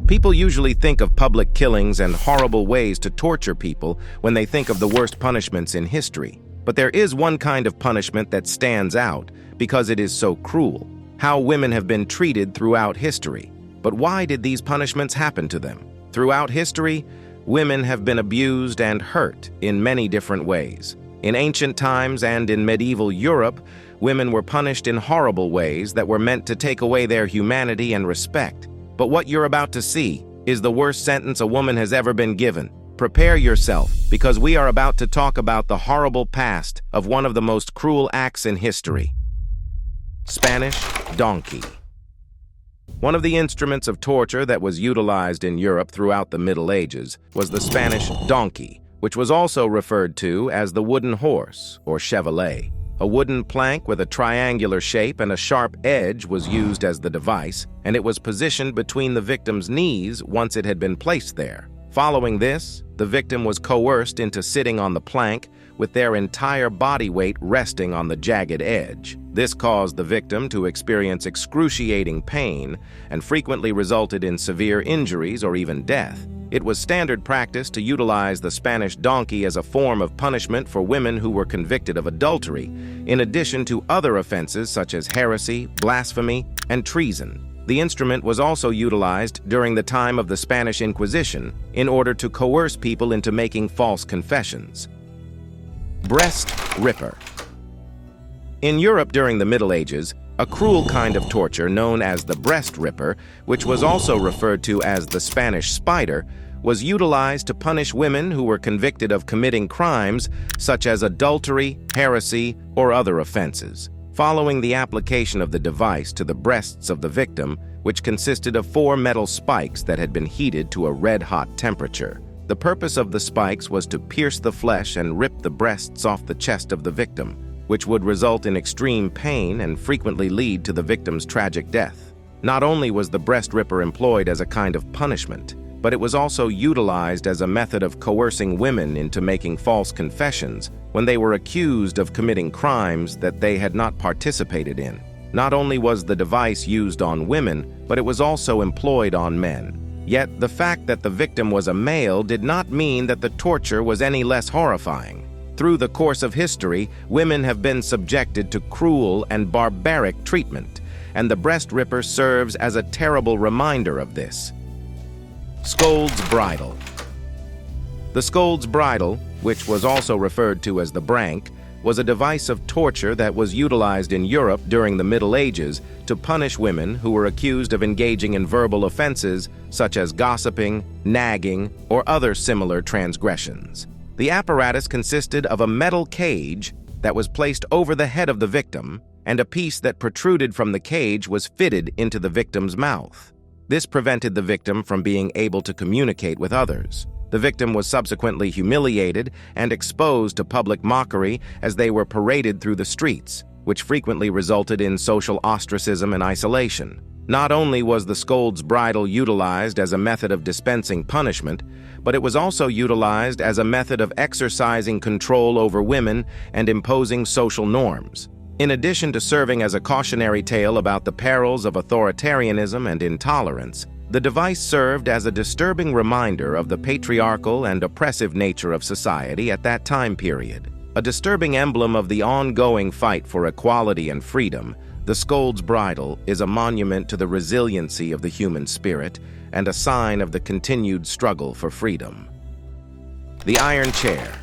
People usually think of public killings and horrible ways to torture people when they think of the worst punishments in history. But there is one kind of punishment that stands out because it is so cruel: how women have been treated throughout history. But why did these punishments happen to them? Throughout history, women have been abused and hurt in many different ways. In ancient times and in medieval Europe, women were punished in horrible ways that were meant to take away their humanity and respect. But what you're about to see is the worst sentence a woman has ever been given. Prepare yourself, because we are about to talk about the horrible past of one of the most cruel acts in history. Spanish donkey. One of the instruments of torture that was utilized in Europe throughout the Middle Ages was the Spanish donkey, which was also referred to as the wooden horse or chevalet. A wooden plank with a triangular shape and a sharp edge was used as the device, and it was positioned between the victim's knees once it had been placed there. Following this, the victim was coerced into sitting on the plank with their entire body weight resting on the jagged edge. This caused the victim to experience excruciating pain and frequently resulted in severe injuries or even death. It was standard practice to utilize the Spanish donkey as a form of punishment for women who were convicted of adultery, in addition to other offenses such as heresy, blasphemy, and treason. The instrument was also utilized during the time of the Spanish Inquisition in order to coerce people into making false confessions. Breast ripper. In Europe during the Middle Ages, a cruel kind of torture known as the breast ripper, which was also referred to as the Spanish spider, was utilized to punish women who were convicted of committing crimes such as adultery, heresy, or other offenses. Following the application of the device to the breasts of the victim, which consisted of 4 metal spikes that had been heated to a red-hot temperature. The purpose of the spikes was to pierce the flesh and rip the breasts off the chest of the victim, which would result in extreme pain and frequently lead to the victim's tragic death. Not only was the breast ripper employed as a kind of punishment, but it was also utilized as a method of coercing women into making false confessions when they were accused of committing crimes that they had not participated in. Not only was the device used on women, but it was also employed on men. Yet the fact that the victim was a male did not mean that the torture was any less horrifying. Through the course of history, women have been subjected to cruel and barbaric treatment, and the breast ripper serves as a terrible reminder of this. Scolds bridal. The scolds bridal, which was also referred to as the brank, was a device of torture that was utilized in Europe during the Middle Ages to punish women who were accused of engaging in verbal offenses such as gossiping, nagging, or other similar transgressions. The apparatus consisted of a metal cage that was placed over the head of the victim, and a piece that protruded from the cage was fitted into the victim's mouth. This prevented the victim from being able to communicate with others. The victim was subsequently humiliated and exposed to public mockery as they were paraded through the streets, which frequently resulted in social ostracism and isolation. Not only was the scold's bridle utilized as a method of dispensing punishment, but it was also utilized as a method of exercising control over women and imposing social norms. In addition to serving as a cautionary tale about the perils of authoritarianism and intolerance, the device served as a disturbing reminder of the patriarchal and oppressive nature of society at that time period. A disturbing emblem of the ongoing fight for equality and freedom, the scold's bridle is a monument to the resiliency of the human spirit and a sign of the continued struggle for freedom. The iron chair.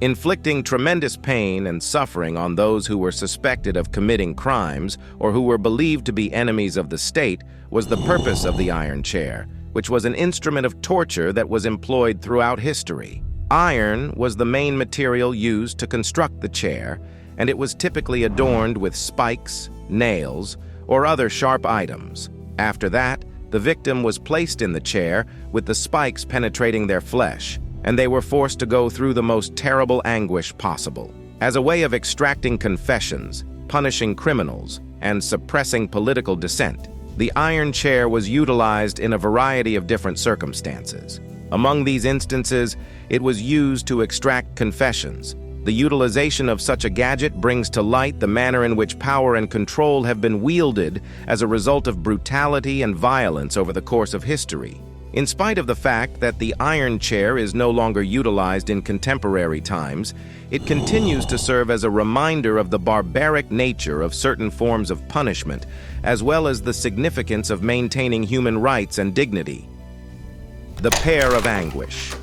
Inflicting tremendous pain and suffering on those who were suspected of committing crimes or who were believed to be enemies of the state was the purpose of the iron chair, which was an instrument of torture that was employed throughout history. Iron was the main material used to construct the chair, and it was typically adorned with spikes, nails, or other sharp items. After that, the victim was placed in the chair with the spikes penetrating their flesh, and they were forced to go through the most terrible anguish possible. As a way of extracting confessions, punishing criminals, and suppressing political dissent, the iron chair was utilized in a variety of different circumstances. Among these instances, it was used to extract confessions, The utilization of such a gadget brings to light the manner in which power and control have been wielded as a result of brutality and violence over the course of history. In spite of the fact that the iron chair is no longer utilized in contemporary times, it continues to serve as a reminder of the barbaric nature of certain forms of punishment, as well as the significance of maintaining human rights and dignity. The pair of anguish.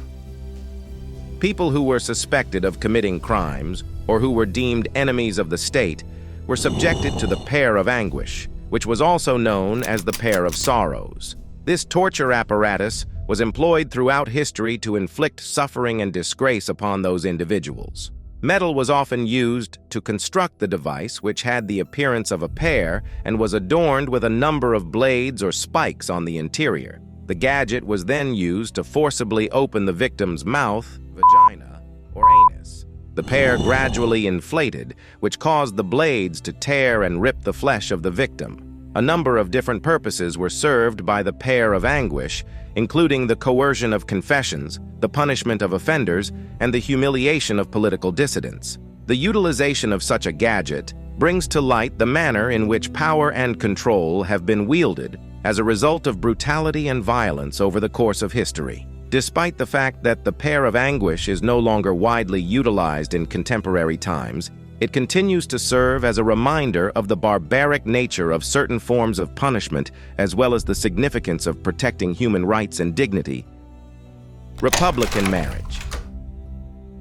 People who were suspected of committing crimes, or who were deemed enemies of the state, were subjected to the pair of anguish, which was also known as the pair of sorrows. This torture apparatus was employed throughout history to inflict suffering and disgrace upon those individuals. Metal was often used to construct the device, which had the appearance of a pear and was adorned with a number of blades or spikes on the interior. The gadget was then used to forcibly open the victim's mouth, vagina, or anus. The pear gradually inflated, which caused the blades to tear and rip the flesh of the victim. A number of different purposes were served by the pair of anguish, including the coercion of confessions, the punishment of offenders, and the humiliation of political dissidents. The utilization of such a gadget brings to light the manner in which power and control have been wielded as a result of brutality and violence over the course of history. Despite the fact that the pair of anguish is no longer widely utilized in contemporary times, it continues to serve as a reminder of the barbaric nature of certain forms of punishment, as well as the significance of protecting human rights and dignity. Republican marriage.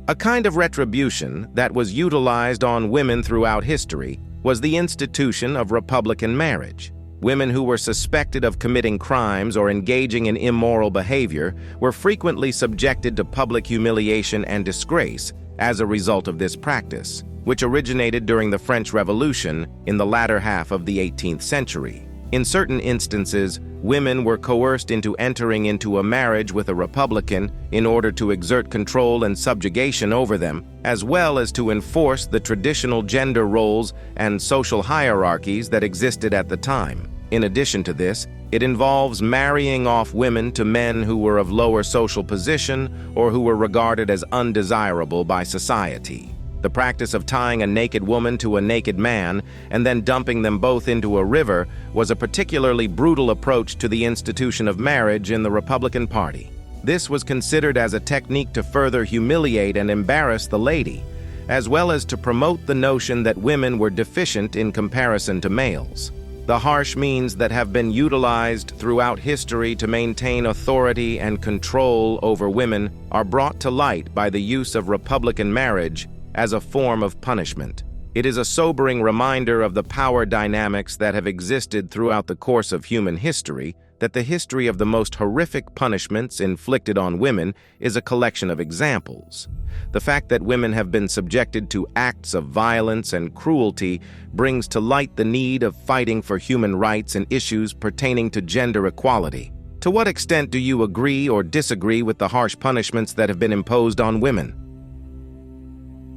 A kind of retribution that was utilized on women throughout history was the institution of republican marriage. Women who were suspected of committing crimes or engaging in immoral behavior were frequently subjected to public humiliation and disgrace as a result of this practice, which originated during the French Revolution in the latter half of the 18th century. In certain instances, women were coerced into entering into a marriage with a republican in order to exert control and subjugation over them, as well as to enforce the traditional gender roles and social hierarchies that existed at the time. In addition to this, it involves marrying off women to men who were of lower social position or who were regarded as undesirable by society. The practice of tying a naked woman to a naked man and then dumping them both into a river was a particularly brutal approach to the institution of marriage in the Republican Party. This was considered as a technique to further humiliate and embarrass the lady, as well as to promote the notion that women were deficient in comparison to males. The harsh means that have been utilized throughout history to maintain authority and control over women are brought to light by the use of republican marriage as a form of punishment. It is a sobering reminder of the power dynamics that have existed throughout the course of human history, that the history of the most horrific punishments inflicted on women is a collection of examples. The fact that women have been subjected to acts of violence and cruelty brings to light the need of fighting for human rights and issues pertaining to gender equality. To what extent do you agree or disagree with the harsh punishments that have been imposed on women?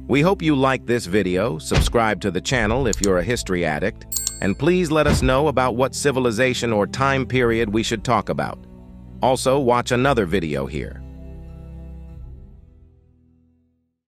We hope you like this video, subscribe to the channel if you're a history addict, and please let us know about what civilization or time period we should talk about. Also, watch another video here.